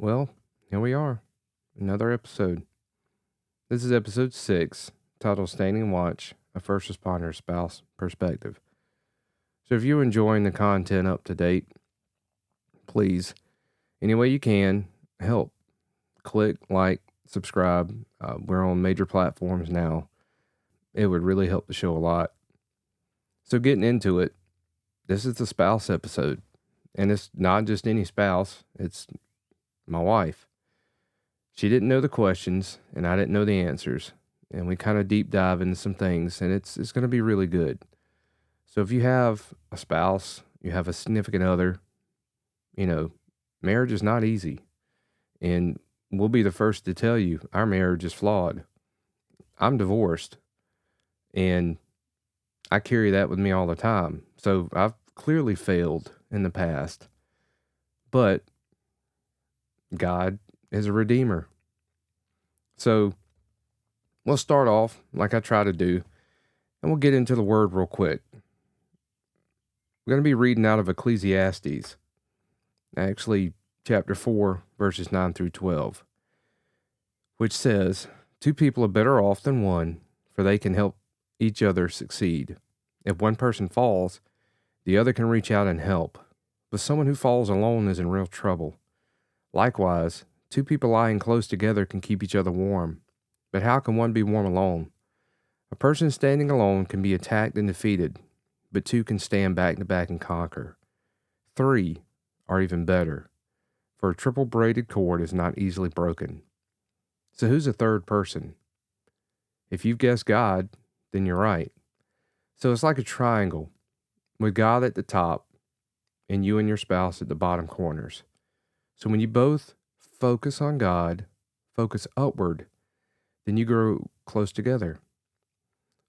Well, here we are. Another episode. This is episode 6, titled Standing Watch, a First Responder Spouse Perspective. So if you're enjoying the content up to date, please, any way you can, help. Click, like, subscribe. We're on major platforms now. It would really help the show a lot. So getting into it, this is the spouse episode. And it's not just any spouse, it's my wife. She didn't know the questions, and I didn't know the answers. And we kind of deep dive into some things, and it's going to be really good. So if you have a spouse, you have a significant other, marriage is not easy. And we'll be the first to tell you, our marriage is flawed. I'm divorced, and I carry that with me all the time. So I've clearly failed in the past, but God is a redeemer. So we'll start off like I try to do, and we'll get into the word real quick. We're going to be reading out of Ecclesiastes, actually chapter 4, verses 9 through 12, which says, 2 people are better off than one, for they can help each other succeed. If one person falls, the other can reach out and help, but someone who falls alone is in real trouble. Likewise, 2 people lying close together can keep each other warm, but how can one be warm alone? A person standing alone can be attacked and defeated, but 2 can stand back to back and conquer. 3 are even better, for a triple braided cord is not easily broken. So who's the third person? If you've guessed God, then you're right. So it's like a triangle, with God at the top and you and your spouse at the bottom corners. So when you both focus on God, focus upward, then you grow close together.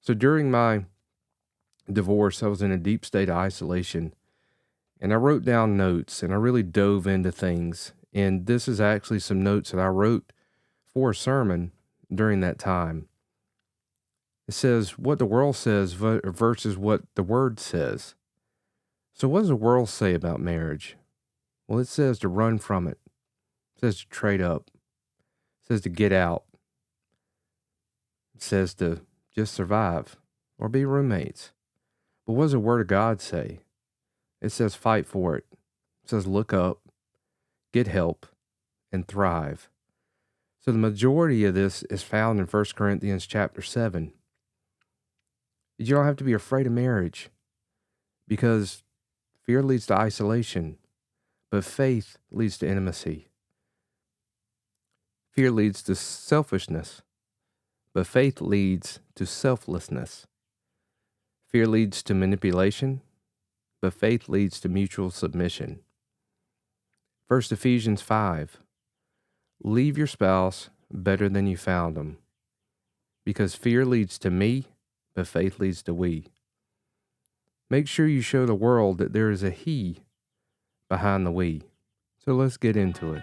So during my divorce, I was in a deep state of isolation, and I wrote down notes, and I really dove into things. And this is actually some notes that I wrote for a sermon during that time. It says what the world says versus what the Word says. So what does the world say about marriage? Well, it says to run from it. It says to trade up. It says to get out. It says to just survive or be roommates. But what does the Word of God say? It says fight for it. It says look up, get help, and thrive. So the majority of this is found in 1 Corinthians chapter 7. You don't have to be afraid of marriage, because fear leads to isolation, but faith leads to intimacy. Fear leads to selfishness, but faith leads to selflessness. Fear leads to manipulation, but faith leads to mutual submission. 1 Ephesians 5, leave your spouse better than you found them, because fear leads to me, but faith leads to we. Make sure you show the world that there is a he behind the we. So let's get into it.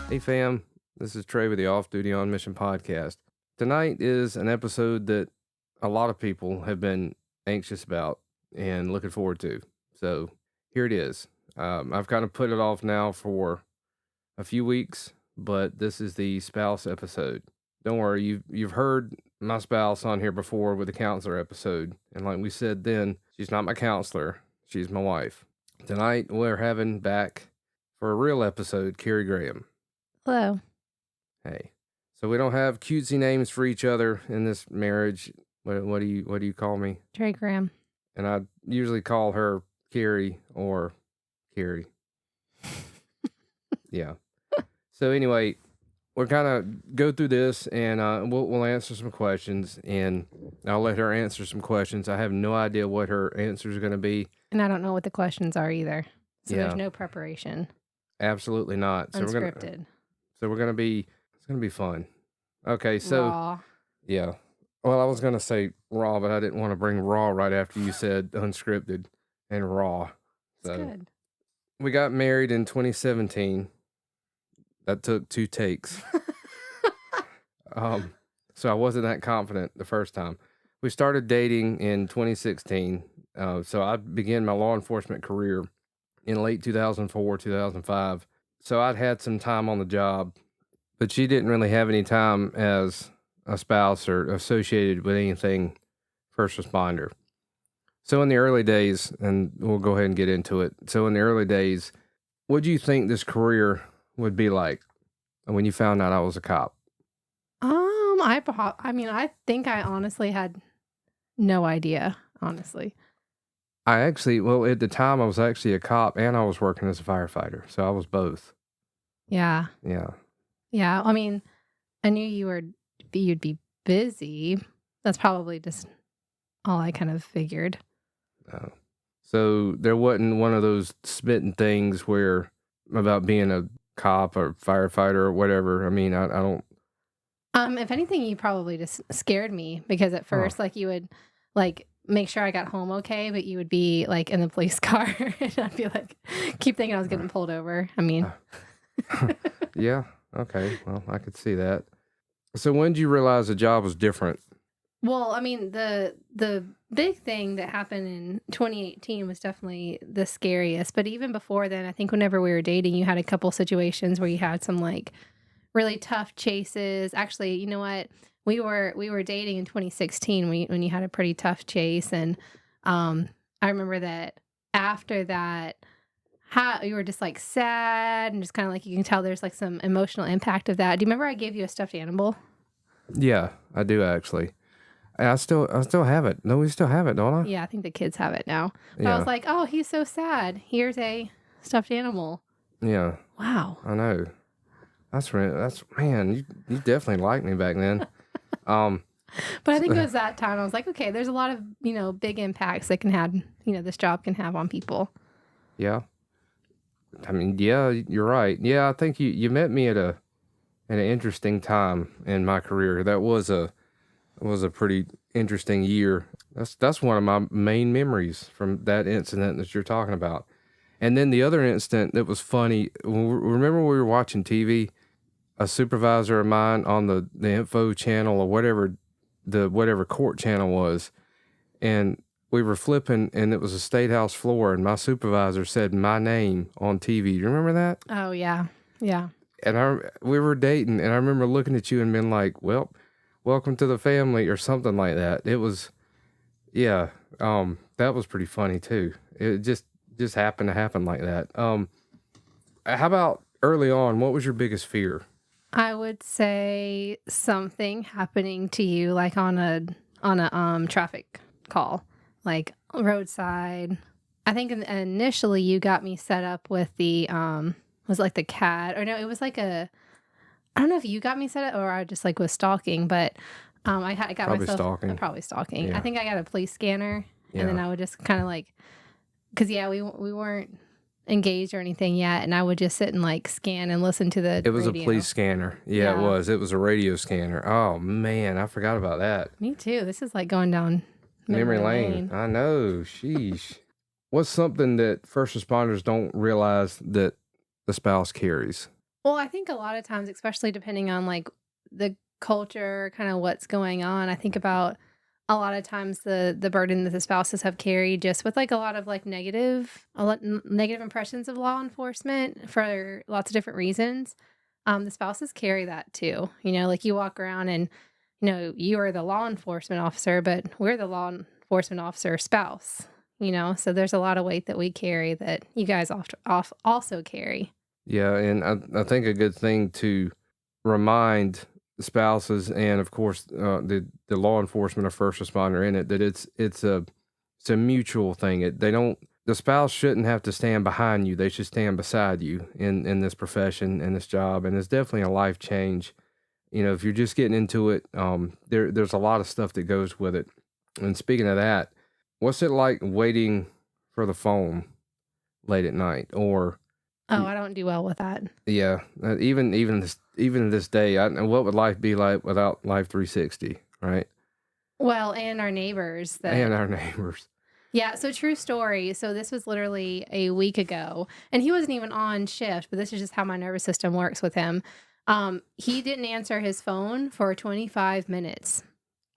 Hey fam, this is Trey with the Off Duty On Mission podcast. Tonight is an episode that a lot of people have been anxious about and looking forward to. So here it is. I've kind of put it off now for a few weeks, but this is the spouse episode. Don't worry, you've heard my spouse on here before with the counselor episode. And like we said then, she's not my counselor, she's my wife. Tonight we're having back for a real episode, Carrie Graham. Hello. Hey, so we don't have cutesy names for each other in this marriage. What do you call me? Carrie Graham. And I usually call her Carrie or Carrie. Yeah. So anyway, we're kind of go through this, and we'll answer some questions, and I'll let her answer some questions. I have no idea what her answers are going to be. And I don't know what the questions are either. So Yeah. there's no preparation. Absolutely not. Unscripted. We're gonna be it's gonna be fun. Okay, so Raw. yeah. Well, I was gonna say raw, but I didn't want to bring raw right after you said unscripted and raw. It's So good. we got married in 2017. That took 2 takes. Um, so I wasn't that confident the first time. We started dating in 2016. So I began my law enforcement career in late 2004, 2005. So I'd had some time on the job, but she didn't really have any time as a spouse or associated with anything first responder. So in the early days, and we'll go ahead and get into it. So in the early days, what do you think this career would be like when you found out I was a cop? I think I honestly had no idea, honestly. Well, at the time, I was actually a cop and I was working as a firefighter. So I was both. Yeah. Yeah. Yeah. I mean, I knew you'd be busy. That's probably just all I kind of figured. Uh, so there wasn't one of those smitten things where about being a cop or firefighter or whatever. I mean, I don't. If anything, you probably just scared me because at Oh, first, like, you would, like, make sure I got home okay, but you would be, like, in the police car, and I'd be like keep thinking I was uh, getting pulled over. I mean yeah. Okay. Well, I could see that. So when did you realize the job was different? Well, I mean, the big thing that happened in 2018 was definitely the scariest, but even before then, I think whenever we were dating, you had a couple situations where you had some, like, really tough chases. Actually, you know what? We were dating in 2016 when you had a pretty tough chase, and I remember that after that, how you were just like sad and just kind of like you can tell there's like some emotional impact of that. Do you remember I gave you a stuffed animal? Yeah, I do actually. And I still have it. No, we still have it, don't I? Yeah, I think the kids have it now. But I was Yeah. like, oh, he's so sad. Here's a stuffed animal. Yeah. Wow. I know. That's man. You definitely liked me back then. Um. But I think it was that time I was like, okay, there's a lot of, big impacts that can have, this job can have on people. Yeah. I mean, yeah, you're right. Yeah, I think you met me at an interesting time in my career. That was a pretty interesting year. That's one of my main memories from that incident that you're talking about. And then the other incident that was funny. Remember we were watching TV. A supervisor of mine on the info channel or whatever court channel was, and we were flipping, and it was a state house floor, and my supervisor said my name on TV. Do you remember that? Oh, yeah. Yeah. And we were dating, and I remember looking at you and being like, "Well, welcome to the family," or something like that. It was, yeah, that was pretty funny too. It just happened to happen like that. How about early on? What was your biggest fear? I would say something happening to you like on a traffic call, like roadside. I think initially you got me set up with the was like the cat or no, it was like I don't know if you got me set up or I just like was stalking, but I got Probably myself stalking. probably stalking. I Yeah, think I got a police scanner and then yeah. I would just kind of like cuz yeah, we weren't engaged or anything yet and I would just sit and like scan and listen to the It was a radio. police scanner. Yeah, it Yeah. was. It was a radio scanner. Oh man, I forgot about that. Me too. This is like going down Memory memory lane. lane. I know. Sheesh. What's something that first responders don't realize that the spouse carries? Well, I think a lot of times, especially depending on like the culture, kind of what's going on, I think about a lot of times the burden that the spouses have carried just with like a lot of like negative impressions of law enforcement for lots of different reasons. The spouses carry that too. Like you walk around and you are the law enforcement officer, but we're the law enforcement officer spouse. So there's a lot of weight that we carry that you guys also carry. Yeah, and I think a good thing to remind spouses and of course the law enforcement or first responder in it that it's a mutual thing. They don't the spouse shouldn't have to stand behind you. They should stand beside you in this profession in this job, and it's definitely a life change. If you're just getting into it, there's a lot of stuff that goes with it. And speaking of that, what's it like waiting for the phone late at night or Oh, I don't do well with that. Yeah, even this day, what would life be like without Life 360, right? Well, and our neighbors that And our neighbors. yeah, so true story. So this was literally a week ago, and he wasn't even on shift, but this is just how my nervous system works with him. He didn't answer his phone for 25 minutes.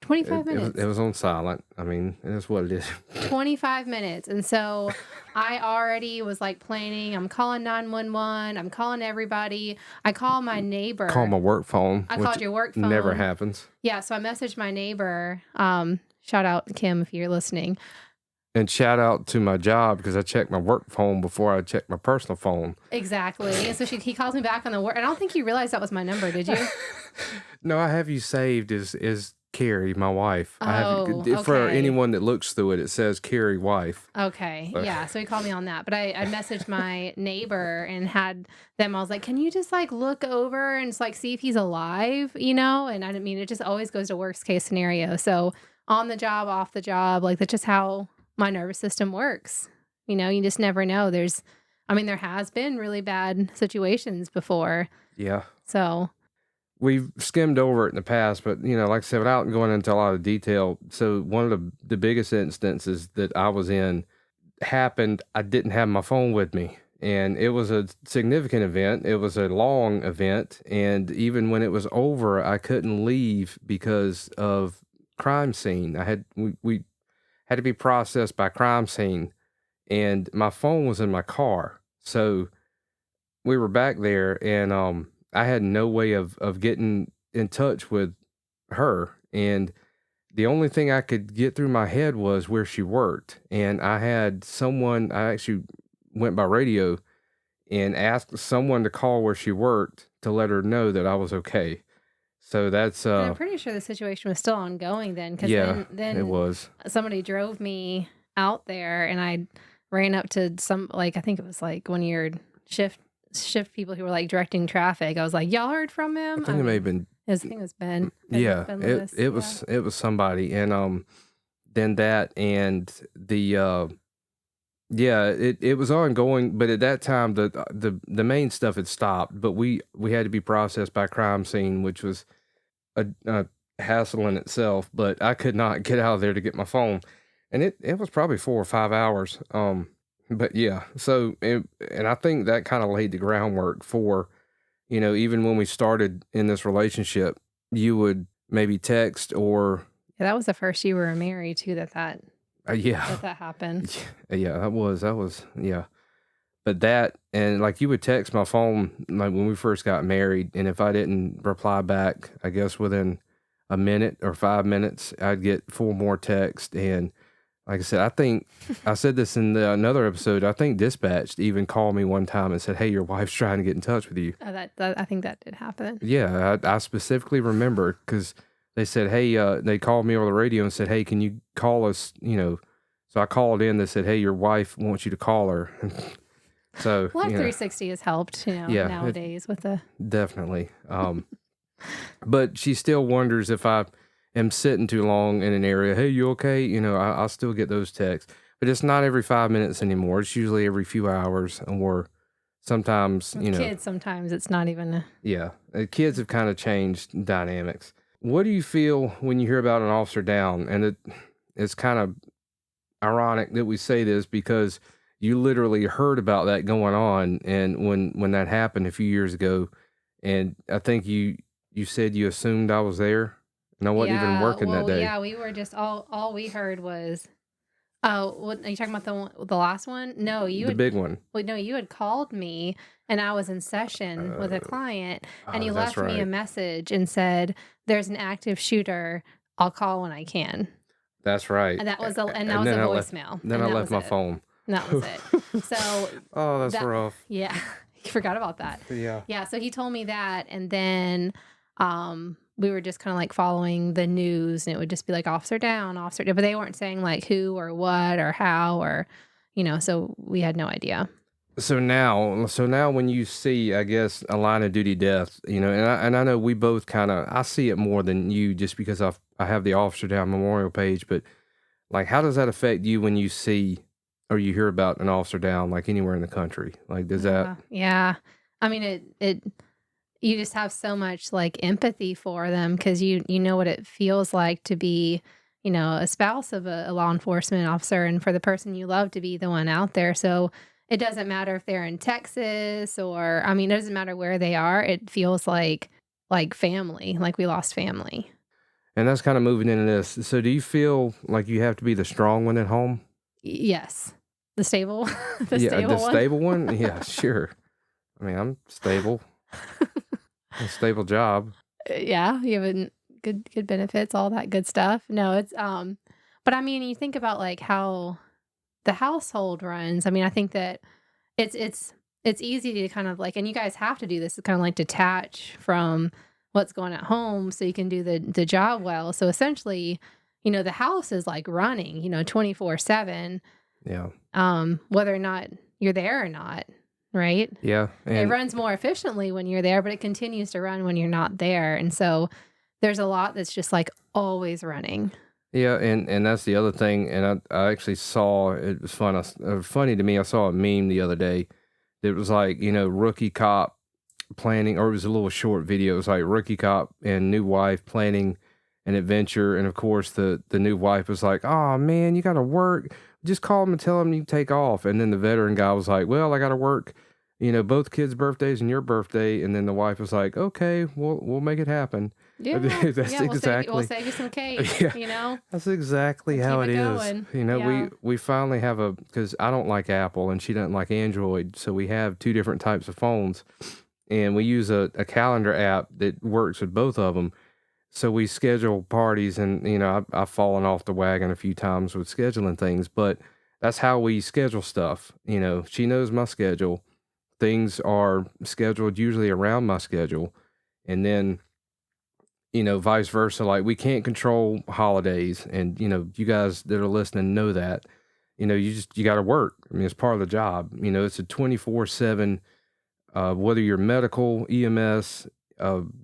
25 It minutes. was on silent. I mean, that's what it is. 25 minutes. And so I already was like planning, I'm calling 911, I'm calling everybody. I call my Call neighbor. my work phone, I which called your work never phone. happens. Yeah, so I messaged my neighbor. Shout out Kim if you're listening. And shout out to my job because I check my work phone before I check my personal phone. Exactly. And so he calls me back on the work. I don't think you realized that was my number, did you? No, I have you saved as Carrie, my wife. I Oh, have for okay. anyone that looks through it. It says Carrie, wife. Okay. So- Yeah. So he called me on that. But I messaged my neighbor and had them, I was like, can you just like look over and just like see if he's alive, you know? And I didn't mean it just always goes to worst case scenario. So on the job, off the job, like that's just how my nervous system works. You know, you just never know. There has been really bad situations before. Yeah. So We've skimmed over it in the past, but like I said, without going into a lot of detail. So one of the biggest instances that I was in happened. I didn't have my phone with me, and it was a significant event. It was a long event, and even when it was over, I couldn't leave because of crime scene. We had to be processed by crime scene, and my phone was in my car. So we were back there, and I had no way of getting in touch with her, and the only thing I could get through my head was where she worked. And I had someone, I actually went by radio and asked someone to call where she worked to let her know that I was okay. So that's and I'm pretty sure the situation was still ongoing then, because yeah, then it was. somebody drove me out there, and I ran up to some, like I think it was like one of your shift people who were like directing traffic. I was like, y'all heard from him? I think it may have been I think it was Ben. yeah, Ben it Lewis. it was it was somebody. And then that and the yeah, it was ongoing, but at that time the main stuff had stopped, but we had to be processed by crime scene, which was a hassle in itself. But I could not get out of there to get my phone, and it was probably 4 or 5 hours. But yeah, and I think that kind of laid the groundwork for, even when we started in this relationship, you would maybe text or Yeah, that was the first you were married too. yeah. That happened. Yeah, that was yeah. But that, and like you would text my phone like when we first got married, and if I didn't reply back, I guess within a minute or 5 minutes, I'd get 4 more texts. And like I said, I think I said this in another episode. I think Dispatched even called me one time and said, "Hey, your wife's trying to get in touch with you." Oh, that I think that did happen. Yeah, I specifically remember because they said, "Hey," they called me over the radio and said, "Hey, can you call us?" So I called in. They said, "Hey, your wife wants you to call her." So Life 360 has helped, Yeah, nowadays with the definitely. But she still wonders if I am sitting too long in an area. Hey, you okay? I'll still get those texts, but it's not every 5 minutes anymore. It's usually every few hours, or sometimes, kids. Sometimes it's not even. Yeah, kids have kind of changed dynamics. What do you feel when you hear about an officer down? And it's kind of ironic that we say this because you literally heard about that going on, and when that happened a few years ago, and I think you said you assumed I was there, and I wasn't even working that day. Yeah, we were just all we heard was, oh, what are you talking about the last one? No, The big one. well, no, you had called me and I was in session with a client, and you That's left me a right. message and said, "There's an active shooter. I'll call when I can." That's right. And that was a then I left- voicemail. Then and I that left was my it. phone. And that was it. So Oh, that's rough. yeah, you forgot about that. Yeah. Yeah, so he told me that, and then we were just kind of like following the news, and it would just be like officer down, but they weren't saying like who or what or how or so we had no idea. So now when you see, I guess, a line of duty death, and I know we both I see it more than you just because I have the officer down memorial page, but like, how does that affect you when you see or you hear about an officer down, like, anywhere in the country. Like, does that Yeah. I mean, it you just have so much, like, empathy for them because you know what it feels like to be, a spouse of a law enforcement officer and for the person you love to be the one out there, so it doesn't matter if they're in Texas or I mean, it doesn't matter where they are, it feels like family, like we lost family. and that's kinda moving into this. So do you feel like you have to be the strong one at home? Yes. The stable the Yeah, the stable one. stable one? Yeah, sure. I mean, I'm stable. A stable job. Yeah, you have a good benefits, all that good stuff. No, but I mean, you think about, like, how the household runs. I mean, I think that it's it's it's easy to kind of, like and you guys have to do this, to kinda, like, detach from what's going at home so you can do the job well. So, essentially, the house is, like, running, 24/7, Yeah. whether or not you're there or not, right? Yeah, It and runs more efficiently when you're there, but it continues to run when you're not there, and so there's a lot that's just, like, always running. yeah, and that's the other thing, and I actually saw it was funny to me, I saw a meme the other day that was like, rookie cop planning or it was a little short video, it was like rookie cop and new wife planning an adventure, and of course the new wife was like, "Oh man, you gotta work. Just call him and tell him you take off." And then the veteran guy was like, "Well, I gotta work, both kids' birthdays and your birthday." And then the wife was like, "Okay, we'll make it happen." Yeah, That's yeah, we'll exactly, save you some cake, yeah, that's exactly and how keep it it is. going. We Yeah. we finally have a because I don't like Apple and she doesn't like Android, so we have two different types of phones, and we use a calendar app that works with both of them. So we schedule parties, and I've fallen off the wagon a few times with scheduling things, but that's how we schedule stuff. She knows my schedule. Things are scheduled usually around my schedule, and then vice versa. Like we can't control holidays, and you guys that are listening know that. You got to work. I mean, it's part of the job. It's a 24/7. Whether you're medical, EMS,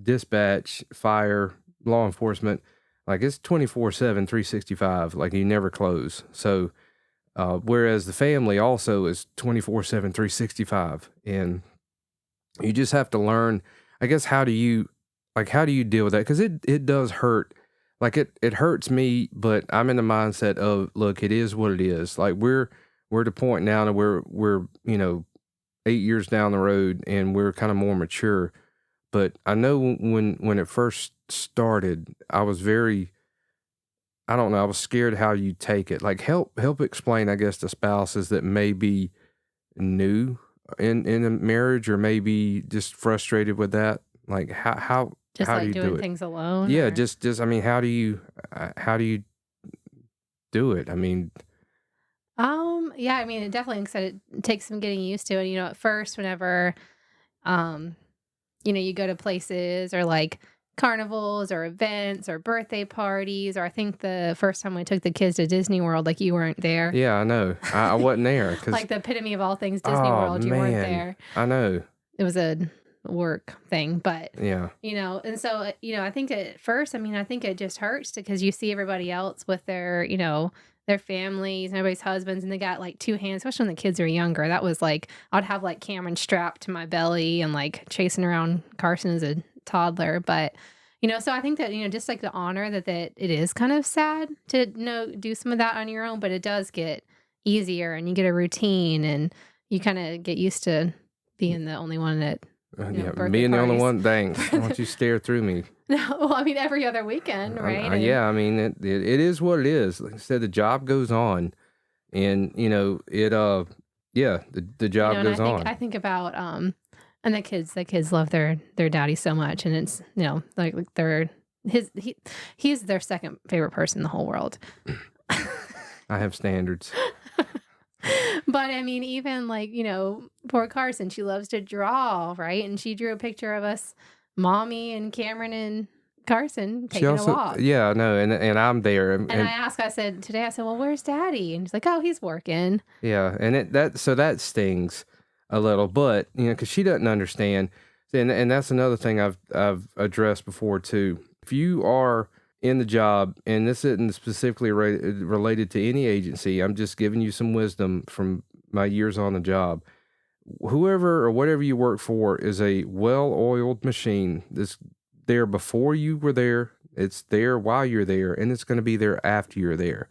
dispatch, fire, law enforcement, like it's 24/7, 365. Like you never close. So, whereas the family also is 24/7, 365, and you just have to learn. I guess how do you deal with that? Because it does hurt. Like it hurts me, but I'm in the mindset of look, it is what it is. Like we're at a point now that we're 8 years down the road and we're kind of more mature. But I know when it first started, I was very I don't know, I was scared how you take it. Like help explain, I guess, to spouses that may be new in a marriage or maybe just frustrated with that. Like Just, how do like, you do doing it? things alone Yeah, or just I mean, how do you do it? I mean, yeah, I mean, it definitely like I said, it takes some getting used to, and, at first, whenever, um you go to places or like carnivals or events or birthday parties, or I think the first time we took the kids to Disney World, like you weren't there. yeah, I know. I wasn't there because Like the epitome of all things Disney oh World, you weren't man, there. I know. It was a work thing, but Yeah. and so I think at first, I mean, I think it just hurts because you see everybody else with their families and everybody's husbands, and they got like two hands, especially when the kids are younger. That was like I'd have like Cameron strapped to my belly and like chasing around Carson as a toddler. But so I think that just like the honor that it is kind of sad to do some of that on your own, but it does get easier and you get a routine and you kind of get used to being the only one at Yeah, birthday being the only parties. one, dang, why don't you stare through me? No, well, I mean, every other weekend, right? And Yeah, I mean, it is what it is. Like I said, the job goes on, and yeah, the job and I goes think on. I think about and the kids love their daddy so much, and it's like they're he's their second favorite person in the whole world. I have standards. But I mean, even like, poor Carson, she loves to draw, right? And she drew a picture of us, mommy and Cameron and Carson She taking a also, walk. yeah, I know, and I'm there, And I said, today, well, where's daddy? And she's like, oh, he's working. yeah, and that stings a little, but because she doesn't understand, and that's another thing I've addressed before too. If you are in the job, and this isn't specifically related to any agency. I'm just giving you some wisdom from my years on the job. Whoever or whatever you work for is a well-oiled machine that's there before you were there. It's there while you're there, and it's going to be there after you're there.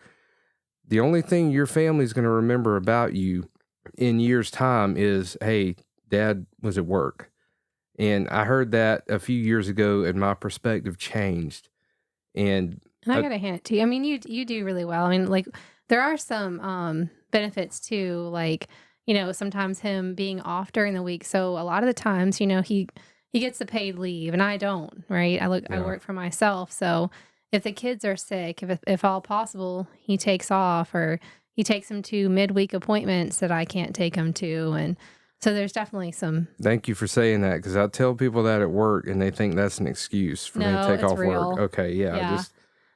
The only thing your family's going to remember about you in years' time is, hey, dad was at work. And I heard that a few years ago, and my perspective changed. And And I uh, gotta hand it to you. I mean, you do really well. I mean, like there are some benefits too, like, sometimes him being off during the week. So a lot of the times, he gets the paid leave and I don't, right? I yeah, work for myself. So if the kids are sick, if all possible, he takes off or he takes them to midweek appointments that I can't take them to. And so there's definitely some. thank you for saying that, because I tell people that at work, and they think that's an excuse for me to No, take it's off work. real. Okay, yeah, Yeah.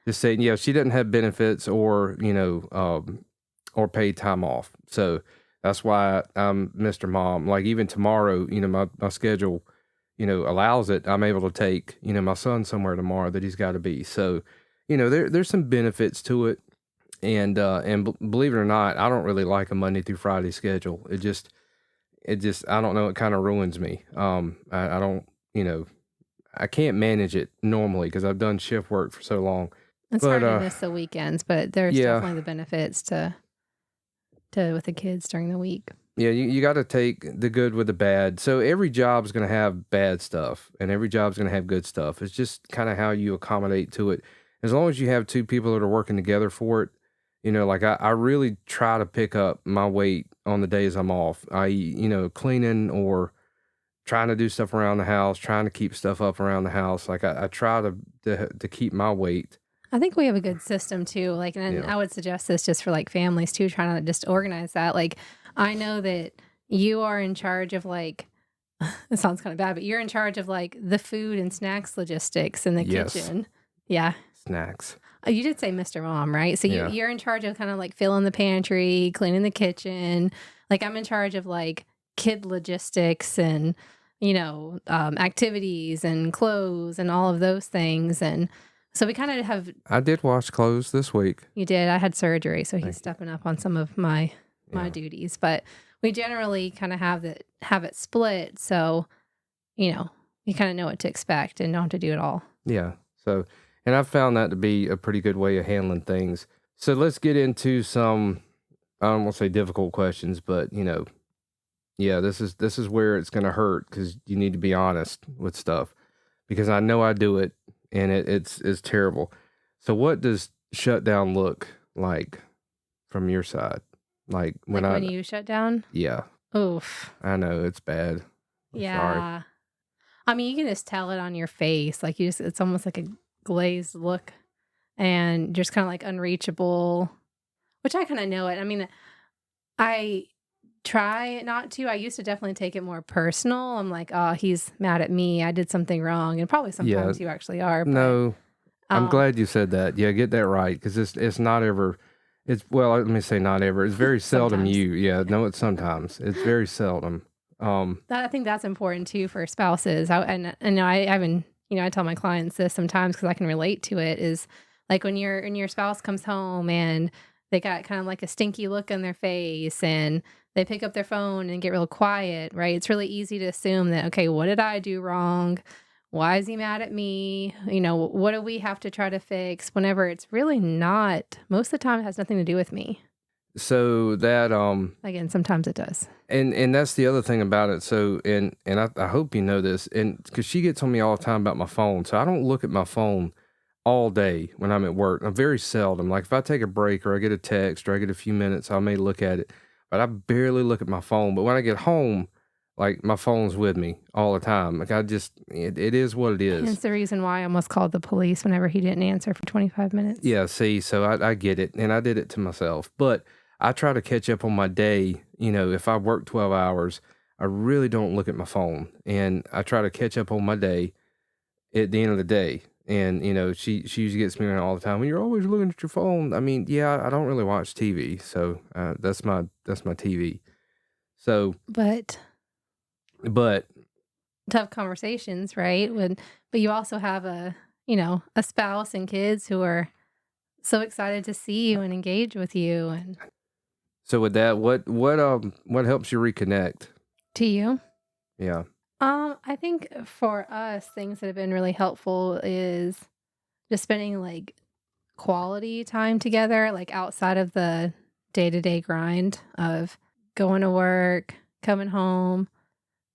just saying, yeah, she doesn't have benefits or or paid time off, so that's why I'm Mr. Mom. Like even tomorrow, my schedule, allows it. I'm able to take my son somewhere tomorrow that he's got to be. So, there's some benefits to it, and believe it or not, I don't really like a Monday through Friday schedule. It just I don't know, it kind of ruins me. I don't, I can't manage it normally because I've done shift work for so long. It's But hard to miss the weekends, but there's yeah, definitely the benefits to with the kids during the week. yeah, you got to take the good with the bad. So every job's going to have bad stuff, and every job's going to have good stuff. It's just kind of how you accommodate to it. As long as you have two people that are working together for it, like I really try to pick up my weight on the days I'm off. Cleaning or trying to do stuff around the house, trying to keep stuff up around the house. Like I try to keep my weight. I think we have a good system too. Like, and Yeah. I would suggest this just for like families too, trying to just organize that. Like, I know that you are in charge of like, it sounds kind of bad, but you're in charge of like the food and snacks logistics in the Yes. kitchen. Yeah. Snacks. You did say Mr. Mom, right? So Yeah. you're in charge of kind of like filling the pantry, cleaning the kitchen. Like I'm in charge of like kid logistics and activities and clothes and all of those things. And so we kind of have. I did wash clothes this week. You did. I had surgery, so he's Thank you. stepping up on some of my Yeah. duties. But we generally kind of have it split, so you know you kind of know what to expect and don't have to do it all. Yeah. So, and I've found that to be a pretty good way of handling things. So let's get into some, I don't want to say difficult questions, but yeah, this is where it's going to hurt because you need to be honest with stuff, because I know I do it, and it's terrible. So what does shutdown look like from your side? Like when Like when you shut down. yeah, Oof. I know it's bad. I'm sorry. Yeah. I mean, you can just tell it on your face. Like it's almost like a glazed look, and just kind of like unreachable. Which I kind of know it. I mean, I try not to. I used to definitely take it more personal. I'm like, oh, he's mad at me. I did something wrong, and probably Yeah, sometimes you actually are. But no, I'm um, glad you said that. Yeah, get that right, because it's not ever. It's well, let me say not ever. It's very seldom sometimes you. Yeah, no, it's sometimes. It's very seldom. I think that's important too for spouses. And I haven't. I tell my clients this sometimes because I can relate to it. Is like when your spouse comes home and they got kind of like a stinky look on their face and they pick up their phone and get real quiet, right? It's really easy to assume that, okay, what did I do wrong? Why is he mad at me? What do we have to try to fix? Whenever it's really not, most of the time it has nothing to do with me. so that Again, sometimes it does. and that's the other thing about it. So and I hope you know this, and because she gets on me all the time about my phone, so I don't look at my phone all day when I'm at work. I'm very seldom. Like if I take a break or I get a text or I get a few minutes, I may look at it, but I barely look at my phone. But when I get home, like my phone's with me all the time. Like it is what it And is. it's the reason why I almost called the police whenever he didn't answer for 25 minutes. Yeah, see, so I get it, and I did it to myself. But I try to catch up on my day. If I work 12 hours, I really don't look at my phone, and I try to catch up on my day at the end of the day. And she usually gets me around all the time. When you're always looking at your phone. I mean, yeah, I don't really watch TV, so that's my TV. So, But but tough conversations, right? But you also have a spouse and kids who are so excited to see you and engage with you and So with that, what helps you reconnect? to you. Yeah. I think for us, things that have been really helpful is just spending like quality time together, like outside of the day to day grind of going to work, coming home,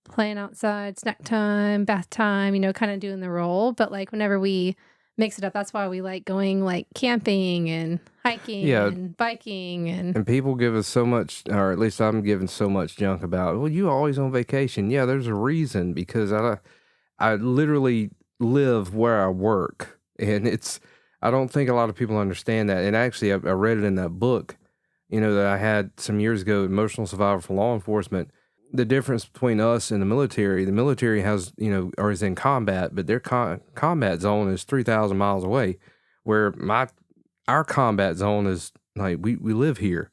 playing outside, snack time, bath time, kind of doing the role. But like whenever we mix it up, that's why we like going like camping and hiking Yeah, and biking and and people give us so much, or at least I'm giving so much junk about, well, you always on vacation. Yeah, there's a reason because I literally live where I work, and I don't think a lot of people understand that. And actually, I read it in that book, that I had some years ago, Emotional Survival for Law Enforcement. The difference between us and the military has, or is in combat, but their combat zone is 3,000 miles away, where our combat zone is like, we live here.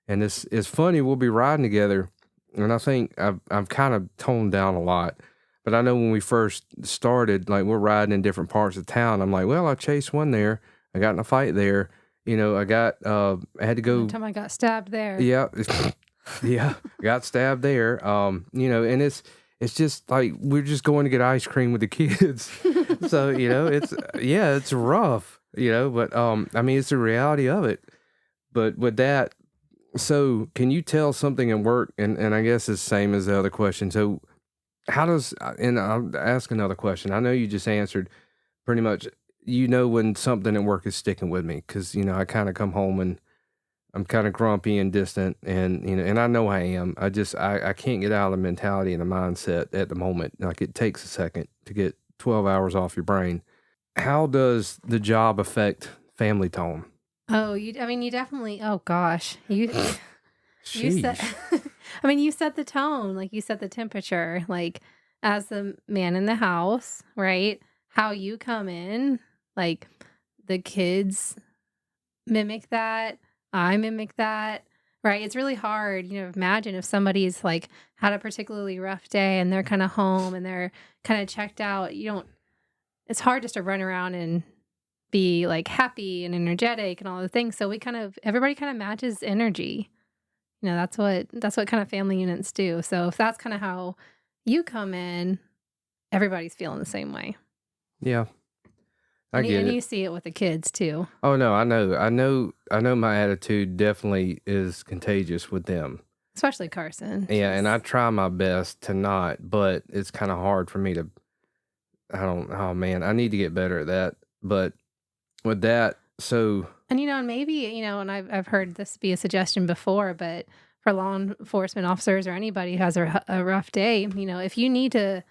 And it's funny, we'll be riding together, and I think I've kind of toned down a lot. But I know when we first started, like we're riding in different parts of town. I'm like, well, I chased one there. I got in a fight there. I had to one go. time I got stabbed there. Yeah, yeah, got stabbed there. And it's just like we're just going to get ice cream with the kids. So, it's rough, but I mean, it's the reality of it. But with that, so can you tell something in work, and I guess it's the same as the other question. So and I'll ask another question. I know you just answered pretty much, when something at work is sticking with me, because, I kind of come home and I'm kind of grumpy and distant, and I know I am. I can't get out of the mentality and the mindset at the moment. Like, it takes a second to get 12 hours off your brain. How does the job affect family tone? Oh, you definitely, oh gosh, you set, Sheesh. you set the tone, like you set the temperature, like as the man in the house, right? How you come in, like the kids mimic that, I mimic that, right? It's really hard, imagine if somebody's like had a particularly rough day and they're kind of home and they're kind of checked out. It's hard just to run around and be like happy and energetic and all the things. So everybody kind of matches energy. That's what kind of family units do. So if that's kind of how you come in, everybody's feeling the same way. Yeah, I And you, get and it. you see it with the kids too. Oh no, I know my attitude definitely is contagious with them. Especially Carson. Yeah, and I He's try my best to not, but it's kind of hard for me to. I don't. Oh man, I need to get better at that. But with that, so and maybe, and I've heard this be a suggestion before, but for law enforcement officers or anybody who has a rough day, if you need to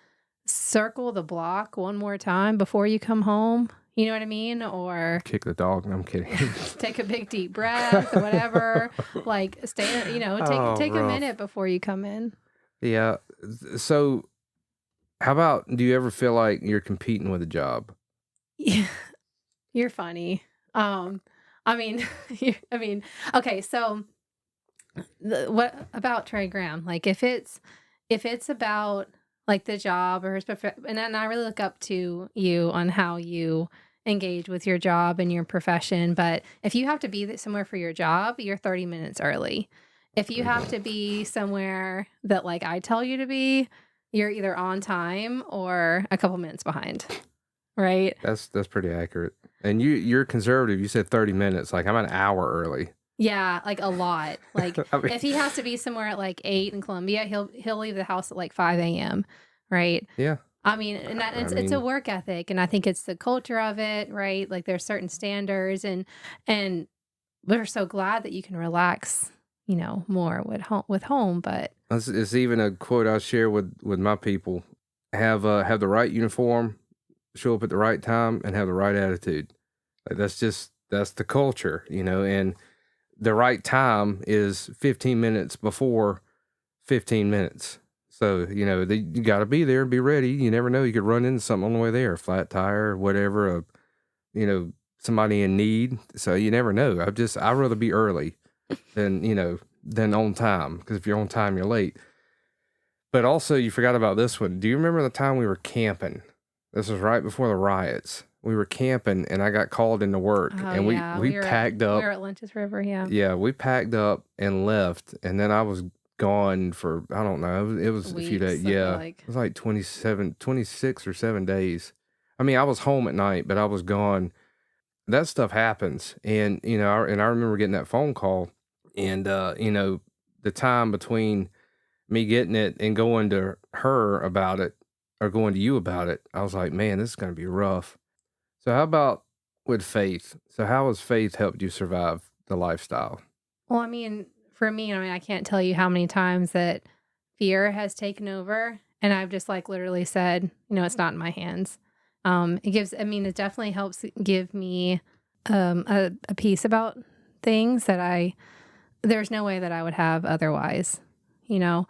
circle the block one more time before you come home, you know what I mean? Or kick the dog. No, I'm kidding. take a big deep breath or whatever. Like stay, Oh, take a rough. minute before you come in. Yeah. So, how about? Do you ever feel like you're competing with a job? Yeah, you're funny. I mean, okay. So, what about Trey Graham? Like, if it's about like the job or his and I really look up to you on how you engage with your job and your profession. But if you have to be somewhere for your job, you're 30 minutes early. If you have to be somewhere that like I tell you to be, you're either on time or a couple minutes behind, right? That's pretty accurate. And you're conservative. You said 30 minutes. Like, I'm an hour early. Yeah, like a lot. Like I mean, if he has to be somewhere at like 8 in Columbia, he'll leave the house at like 5 a.m., right? yeah. And that I it's a mean, work ethic, and I think it's the culture of it, right? Like there's certain standards, and we're so glad that you can relax, more with home, but it's even a quote I share with my people: have the right uniform, show up at the right time, and have the right attitude. Like, that's the culture, and the right time is 15 minutes before 15 minutes. So, you got to be there and be ready. You never know. You could run into something on the way there, a flat tire, whatever, somebody in need. So you never know. I'd rather be early than on time. Because if you're on time, you're late. But also, you forgot about this one. Do you remember the time we were camping? This was right before the riots. we were camping and I got called into work Oh, and we yeah, we packed we up. were at Lunches River, yeah. Yeah, we packed up and left, and then I was gone for, I don't know, it was a few days. Weeks, I feel Yeah, like. it was like 26 or 7 days. I mean, I was home at night, but I was gone. That stuff happens, and I remember getting that phone call, and the time between me getting it and going to her about it, or going to you about it, I was like, man, this is going to be rough. So how about with faith? So how has faith helped you survive the lifestyle? Well, I mean, for me, I mean, I can't tell you how many times that fear has taken over, and I've just, like, literally said, "It's not in my hands." It definitely helps give me, a peace about things that there's no way that I would have otherwise, you know?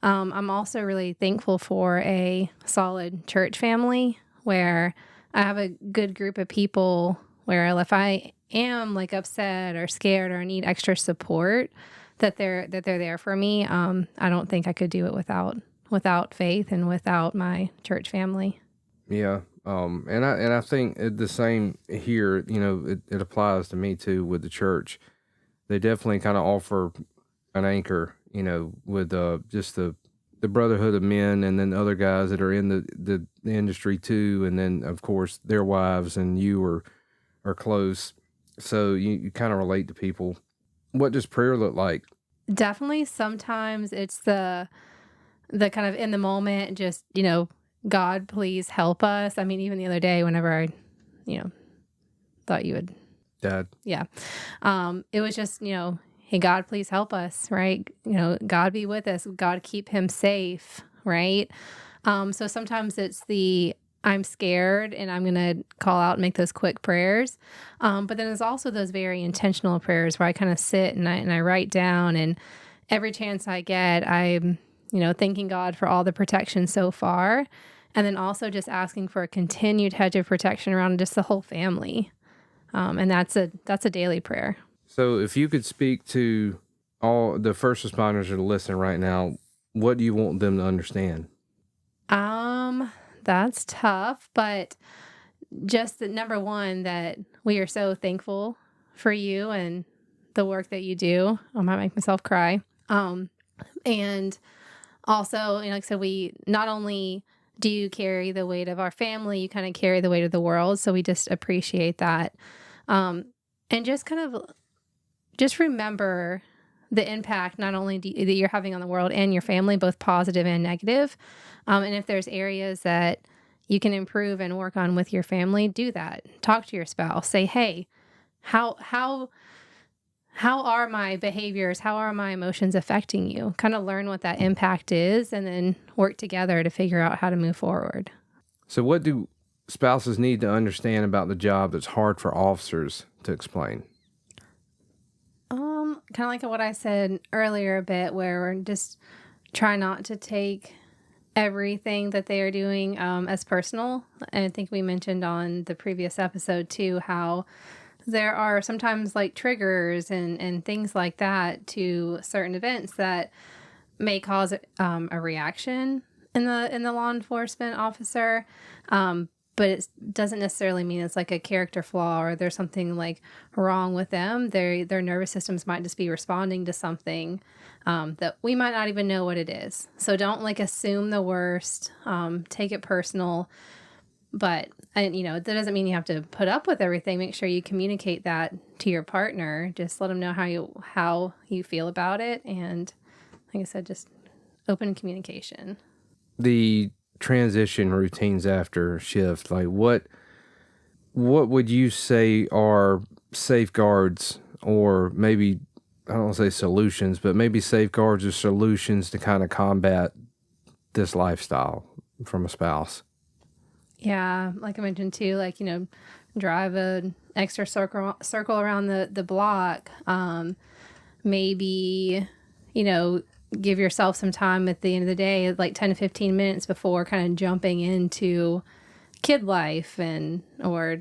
I'm also really thankful for a solid church family where I have a good group of people where if I am like upset or scared or need extra support, that they're there for me. I don't think I could do it without faith and without my church family. Yeah. And I think the same here, it applies to me too with the church. They definitely kind of offer an anchor, with just the brotherhood of men, and then other guys that are in the industry too, and then of course their wives and you are close, so you kind of relate to people. What does prayer look like? Definitely sometimes it's the kind of in the moment, just, God, please help us. I mean, even the other day, whenever I, you know, thought you would, Dad. yeah. It was just, hey, God, please help us, right? God be with us. God, keep him safe, right? So sometimes it's I'm scared and I'm going to call out and make those quick prayers. But then there's also those very intentional prayers where I kind of sit and I write down, and every chance I get, I'm, thanking God for all the protection so far. And then also just asking for a continued hedge of protection around just the whole family. And that's a daily prayer. So if you could speak to all the first responders that are listening right now, what do you want them to understand? Um, that's tough, but just the number one, that we are so thankful for you and the work that you do. I might make myself cry. And also, like I said, we not only do you carry the weight of our family, you kind of carry the weight of the world. So we just appreciate that. Um, and just remember the impact not only that you're having on the world and your family, both positive and negative. And if there's areas that you can improve and work on with your family, do that. Talk to your spouse. Say, hey, how how how are my behaviors? How are my emotions affecting you? Kind of learn what that impact is, and then work together to figure out how to move forward. So what do spouses need to understand about the job that's hard for officers to explain? Kind of like what I said earlier a bit, where we're just try not to take everything that they are doing as personal. And I think we mentioned on the previous episode too how there are sometimes like triggers and things like that to certain events that may cause a reaction in the law enforcement officer. But it doesn't necessarily mean it's like a character flaw or there's something like wrong with them. Their nervous systems might just be responding to something that we might not even know what it is. So don't like assume the worst. Take it personal. But that doesn't mean you have to put up with everything. Make sure you communicate that to your partner. Just let them know how you feel about it, and like I said, just open communication. The transition routines after shift, like what would you say are safeguards, or maybe, I don't want to say solutions, but maybe safeguards or solutions to kind of combat this lifestyle from a spouse? Yeah, like I mentioned too, like drive an extra circle around the block. Maybe you know give yourself some time at the end of the day, like 10 to 15 minutes before kind of jumping into kid life and or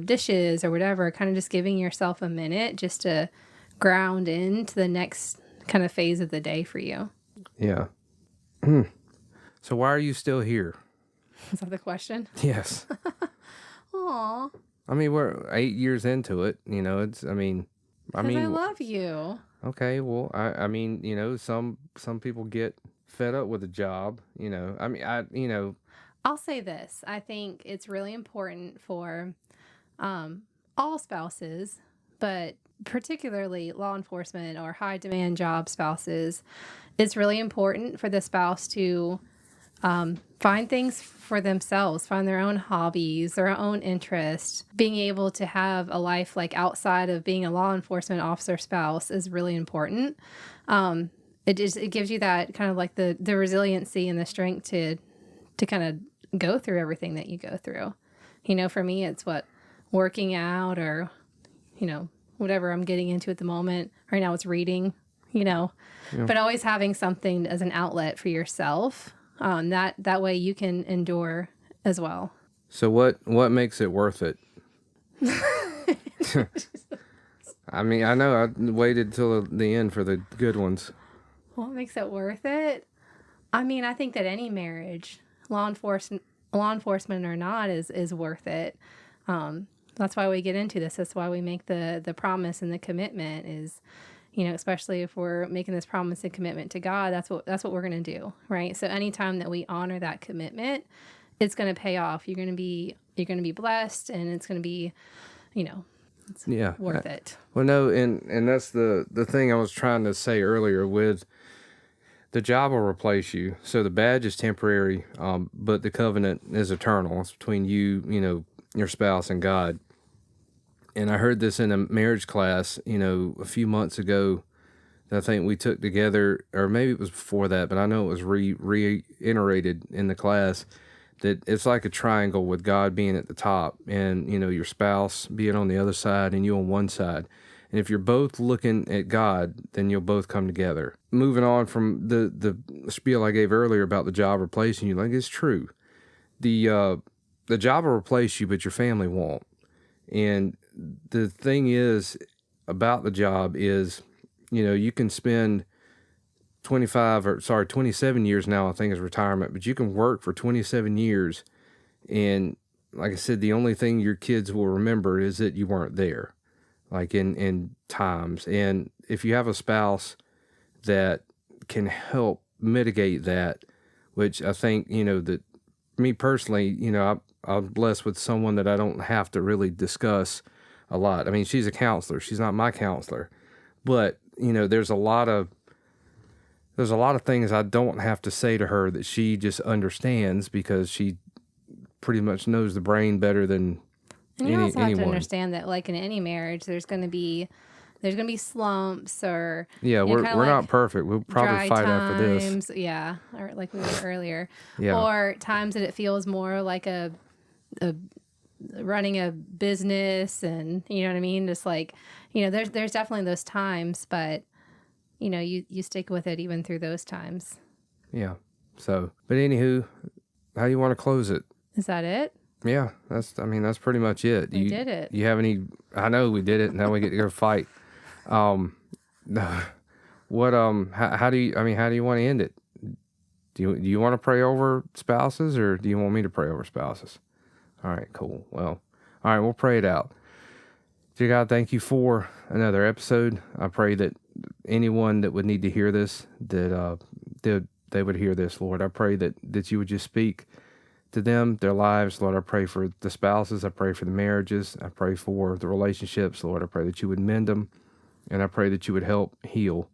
dishes or whatever, kind of just giving yourself a minute just to ground into the next kind of phase of the day for you. Yeah. So why are you still here? Is that the question? Yes. Well, Aw. I mean, we're 8 years into it. You know, I Because I mean, love you. okay, well, I mean, you know, some people get fed up with a job. You know, I mean, you know, I'll say this. I think it's really important for um, all spouses, but particularly law enforcement or high demand job spouses. It's really important for the spouse to find things for themselves, find their own hobbies, their own interests. Being able to have a life like outside of being a law enforcement officer spouse is really important. It gives you that kind of like the resiliency and the strength to kind of go through everything that you go through. You know, for me, it's working out or, you know, whatever I'm getting into at the moment. Right now it's reading, you know, but always having something as an outlet for yourself. That way you can endure as well. so what makes it worth it? I mean, I know I waited till the end for the good ones. What makes it worth it? I mean, I think that any marriage, law enforcement or not, is worth it. That's why we get into this. That's why we make the promise and the commitment is, you know, especially if we're making this promise and commitment to God, that's what we're going to do, right? So anytime that we honor that commitment, it's going to pay off. You're going to be blessed, and it's going to be, you know, it's worth it. Well, no, and that's the thing I was trying to say earlier with the job will replace you. So the badge is temporary, but the covenant is eternal. It's between you, you know, your spouse and God. And I heard this in a marriage class, you know, a few months ago that I think we took together, or maybe it was before that, but I know it was reiterated in the class that it's like a triangle with God being at the top and, you know, your spouse being on the other side and you on one side. And if you're both looking at God, then you'll both come together. Moving on from the spiel I gave earlier about the job replacing you, like it's true. The job will replace you, but your family won't. And the thing is about the job is, you know, you can spend 27 years now, I think is retirement, but you can work for 27 years. And like I said, the only thing your kids will remember is that you weren't there, like in times. And if you have a spouse that can help mitigate that, which I think, you know, that me personally, you know, I'm blessed with someone that I don't have to really discuss a lot. I mean, she's a counselor. She's not my counselor, but you know, there's a lot of things I don't have to say to her that she just understands because she pretty much knows the brain better than And you also have to anyone. understand that, like in any marriage, there's going to be slumps or Yeah, you know, we're not perfect. We'll probably dry fight after this. times, yeah, or like we were earlier, Yeah. or times that it feels more like a running a business, and you know what I mean. Just like, you know, there's definitely those times, but you know, you stick with it even through those times. Yeah. So, but anywho, how do you want to close it? Is that it? Yeah, that's pretty much it. We did it. You have any? I know we did it. Now we get to go fight. What how do you want to end it? Do you want to pray over spouses, or do you want me to pray over spouses? All right, cool. Well, all right, we'll pray it out. Dear God, thank you for another episode. I pray that anyone that would need to hear this, that they would hear this, Lord. I pray that you would just speak to them, their lives, Lord. I pray for the spouses. I pray for the marriages. I pray for the relationships, Lord. I pray that you would mend them, and I pray that you would help heal.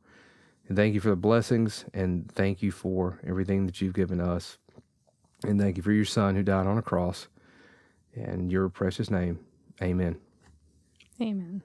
And thank you for the blessings, and thank you for everything that you've given us. And thank you for your Son who died on a cross. In your precious name, amen. Amen.